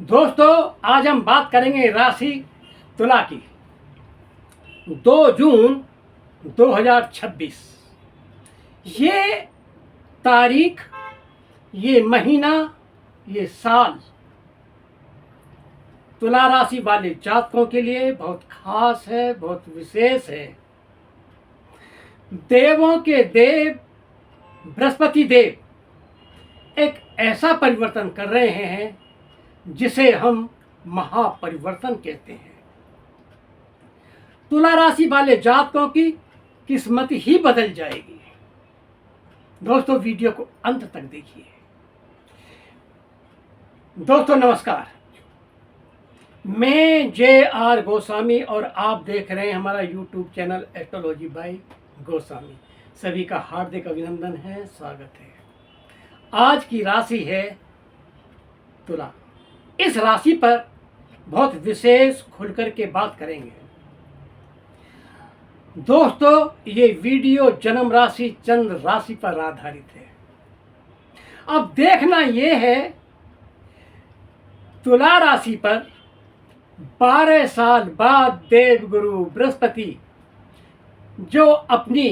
दोस्तों, आज हम बात करेंगे राशि तुला की। 2 जून 2026 ये तारीख, ये महीना, ये साल तुला राशि वाले जातकों के लिए बहुत खास है, बहुत विशेष है। देवों के देव बृहस्पति देव एक ऐसा परिवर्तन कर रहे हैं जिसे हम महापरिवर्तन कहते हैं। तुला राशि वाले जातकों की किस्मत ही बदल जाएगी। दोस्तों, वीडियो को अंत तक देखिए। दोस्तों नमस्कार, मैं JR गोस्वामी और आप देख रहे हैं हमारा YouTube channel astrology by Goswami. सभी का हार्दिक अभिनंदन है, स्वागत है। आज की राशि है तुला। इस राशि पर बहुत विशेष खुलकर के बात करेंगे। दोस्तों, ये वीडियो जन्म राशि चंद्र राशि पर आधारित है। अब देखना ये है, तुला राशि पर 12 साल बाद देवगुरु बृहस्पति जो अपनी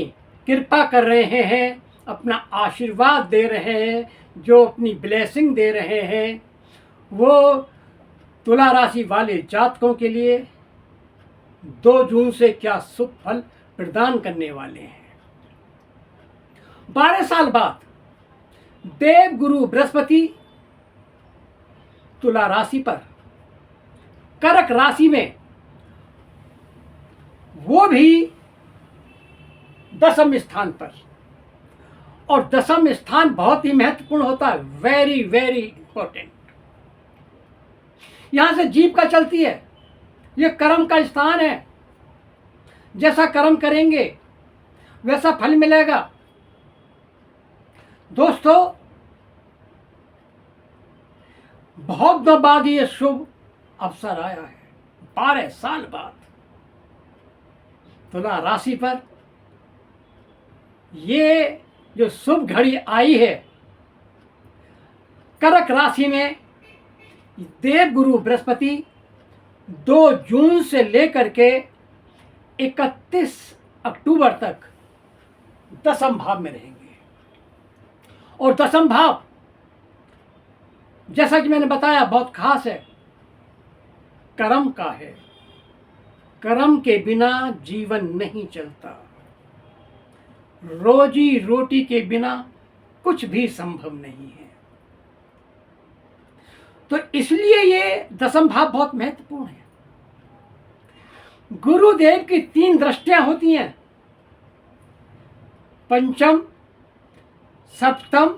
कृपा कर रहे हैं, अपना आशीर्वाद दे रहे हैं, जो अपनी ब्लेसिंग दे रहे हैं, वो तुला राशि वाले जातकों के लिए 2 जून से क्या शुभ फल प्रदान करने वाले हैं। 12 साल बाद देवगुरु बृहस्पति तुला राशि पर, कर्क राशि में, वो भी 10वें स्थान पर। और 10वां स्थान बहुत ही महत्वपूर्ण होता है, वेरी वेरी इंपॉर्टेंट। यहां से जीविका चलती है। ये कर्म का स्थान है। जैसा कर्म करेंगे वैसा फल मिलेगा। दोस्तों, बहुत दिनों बाद ये शुभ अवसर आया है। 12 साल बाद तुला राशि पर ये जो शुभ घड़ी आई है, कर्क राशि में देवगुरु बृहस्पति 2 जून से लेकर के 31 अक्टूबर तक 10वें भाव में रहेंगे। और 10वां भाव, जैसा कि मैंने बताया, बहुत खास है, कर्म का है। कर्म के बिना जीवन नहीं चलता। रोजी रोटी के बिना कुछ भी संभव नहीं है। तो इसलिए ये 10वां भाव बहुत महत्वपूर्ण है। गुरुदेव की 3 दृष्टियां होती हैं, पंचम, सप्तम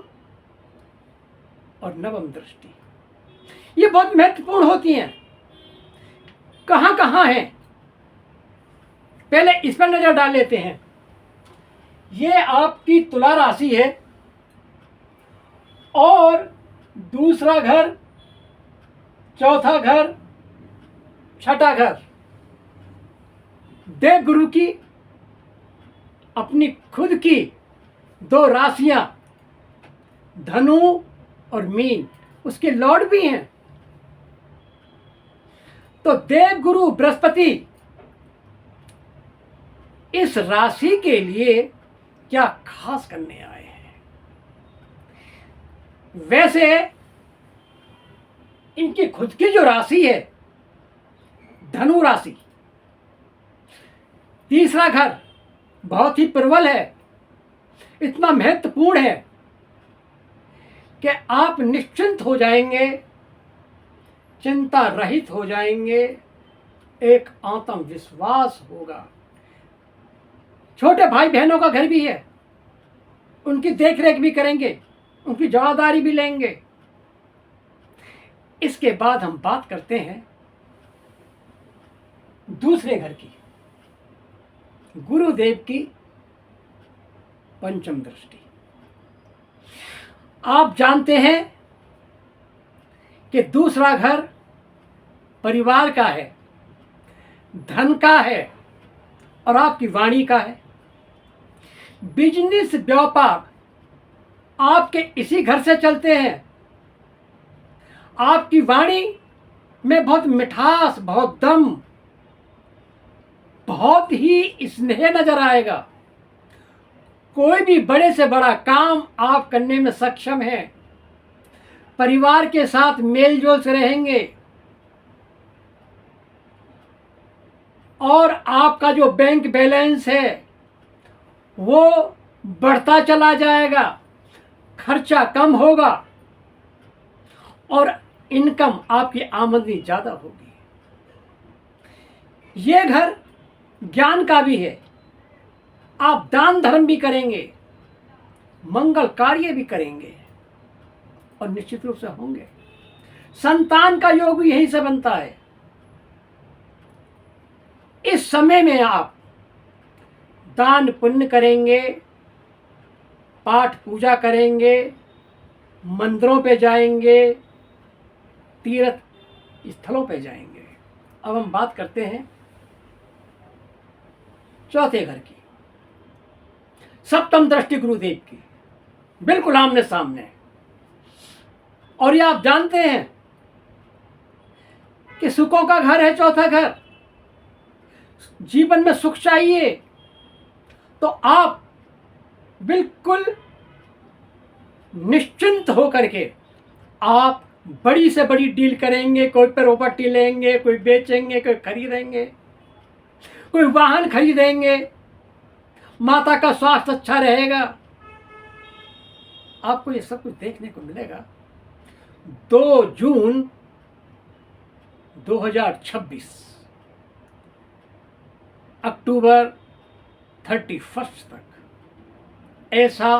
और नवम दृष्टि। ये बहुत महत्वपूर्ण होती हैं। कहां कहां है, पहले इस पर नजर डाल लेते हैं। ये आपकी तुला राशि है और दूसरा घर, चौथा घर, छठा घर देवगुरु की अपनी खुद की 2 राशियां, धनु और मीन, उसके लॉर्ड भी हैं। तो देवगुरु बृहस्पति इस राशि के लिए क्या खास करने आए हैं। वैसे इनकी खुद की जो राशि है, धनु राशि, तीसरा घर बहुत ही प्रबल है। इतना महत्वपूर्ण है कि आप निश्चिंत हो जाएंगे, चिंता रहित हो जाएंगे, एक आत्मविश्वास होगा। छोटे भाई बहनों का घर भी है, उनकी देखरेख भी करेंगे, उनकी जवाबदारी भी लेंगे। इसके बाद हम बात करते हैं दूसरे घर की, गुरुदेव की पंचम दृष्टि। आप जानते हैं कि दूसरा घर परिवार का है, धन का है और आपकी वाणी का है। बिजनेस, व्यापार आपके इसी घर से चलते हैं। आपकी वाणी में बहुत मिठास, बहुत दम, बहुत ही स्नेह नजर आएगा। कोई भी बड़े से बड़ा काम आप करने में सक्षम हैं। परिवार के साथ मेल जोल से रहेंगे और आपका जो बैंक बैलेंस है वो बढ़ता चला जाएगा, खर्चा कम होगा और इनकम, आपकी आमदनी ज़्यादा होगी। ये घर ज्ञान का भी है। आप दान धर्म भी करेंगे, मंगल कार्य भी करेंगे और निश्चित रूप से होंगे। संतान का योग भी यहीं से बनता है। इस समय में आप दान पुण्य करेंगे, पाठ पूजा करेंगे, मंदिरों पे जाएंगे, तीर्थ स्थलों पे जाएंगे। अब हम बात करते हैं चौथे घर की, सप्तम दृष्टि गुरुदेव की, बिल्कुल आमने सामने। और ये आप जानते हैं कि सुखों का घर है चौथा घर। जीवन में सुख चाहिए तो आप बिल्कुल निश्चिंत होकर के आप बड़ी से बड़ी डील करेंगे। कोई प्रॉपर्टी लेंगे, कोई बेचेंगे, कोई खरीदेंगे, कोई वाहन खरीदेंगे, माता का स्वास्थ्य अच्छा रहेगा। आपको ये सब कुछ देखने को मिलेगा। 2 जून 2026 अक्टूबर 31 तक ऐसा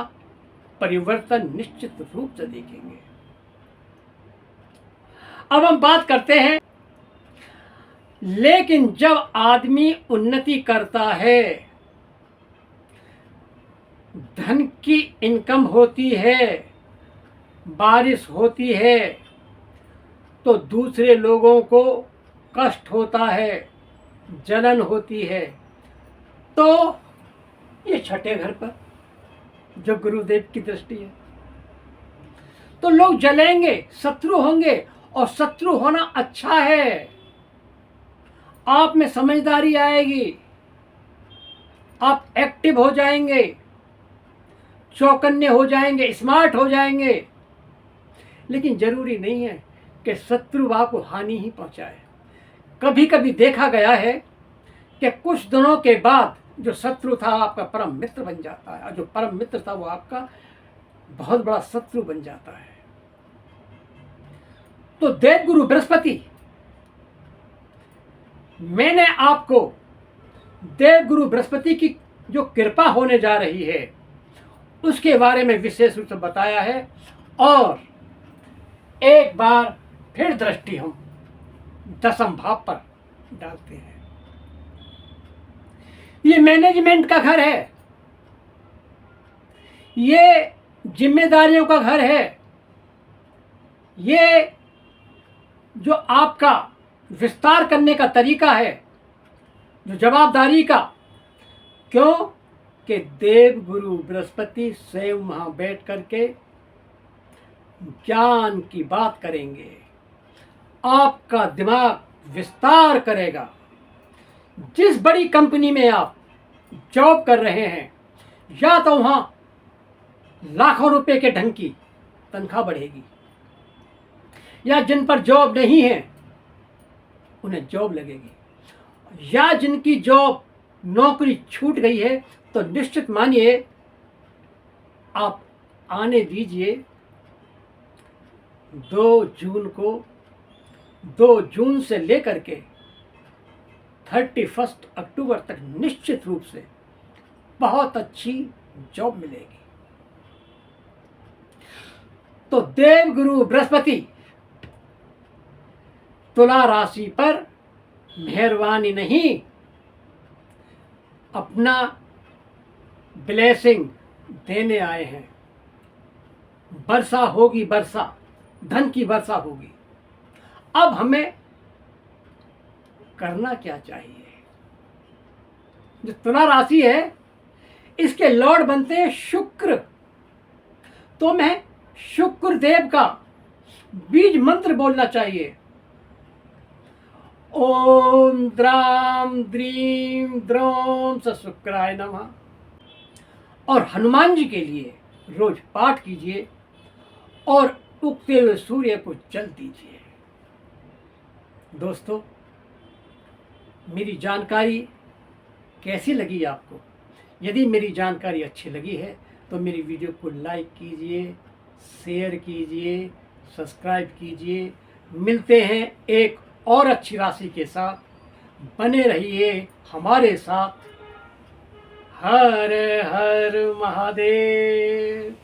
परिवर्तन निश्चित रूप से देखेंगे। अब हम बात करते हैं, लेकिन जब आदमी उन्नति करता है, धन की इनकम होती है, बारिश होती है, तो दूसरे लोगों को कष्ट होता है, जलन होती है। तो ये छठे घर पर जो गुरुदेव की दृष्टि है, तो लोग जलेंगे, शत्रु होंगे। और शत्रु होना अच्छा है। आप में समझदारी आएगी, आप एक्टिव हो जाएंगे, चौकन्ने हो जाएंगे, स्मार्ट हो जाएंगे। लेकिन जरूरी नहीं है कि शत्रु आपको हानि ही पहुंचाए। कभी कभी देखा गया है कि कुछ दिनों के बाद जो शत्रु था आपका परम मित्र बन जाता है, और जो परम मित्र था वो आपका बहुत बड़ा शत्रु बन जाता है। तो देवगुरु बृहस्पति, मैंने आपको देवगुरु बृहस्पति की जो कृपा होने जा रही है उसके बारे में विशेष रूप से बताया है। और एक बार फिर दृष्टि हम दसम भाव पर डालते हैं। ये मैनेजमेंट का घर है, ये जिम्मेदारियों का घर है, ये जो आपका विस्तार करने का तरीका है, जो जवाबदारी का। क्यों कि देव गुरु बृहस्पति स्वयं वहां बैठ करके ज्ञान की बात करेंगे, आपका दिमाग विस्तार करेगा। जिस बड़ी कंपनी में आप जॉब कर रहे हैं, या तो वहां लाखों रुपए के ढंग की तनख्वाह बढ़ेगी, या जिन पर जॉब नहीं है उन्हें जॉब लगेगी, या जिनकी जॉब नौकरी छूट गई है तो निश्चित मानिए आप आने दीजिए 2 जून को, 2 जून से लेकर के 31 अक्टूबर तक निश्चित रूप से बहुत अच्छी जॉब मिलेगी। तो देव गुरु बृहस्पति तुला राशि पर मेहरबानी नहीं, अपना ब्लेसिंग देने आए हैं। वर्षा होगी, वर्षा, धन की वर्षा होगी। अब हमें करना क्या चाहिए? जो तुला राशि है इसके लॉर्ड बनते हैं शुक्र। तो मैं शुक्र देव का बीज मंत्र बोलना चाहिए। ओम द्राम द्रीम द्रोम स शुक्राय नमः। और हनुमान जी के लिए रोज पाठ कीजिए और उगते हुए सूर्य को जल दीजिए। दोस्तों, मेरी जानकारी कैसी लगी आपको? यदि मेरी जानकारी अच्छी लगी है तो मेरी वीडियो को लाइक कीजिए, शेयर कीजिए, सब्सक्राइब कीजिए। मिलते हैं एक और अच्छी राशि के साथ। बने रहिए हमारे साथ। हर हर महादेव।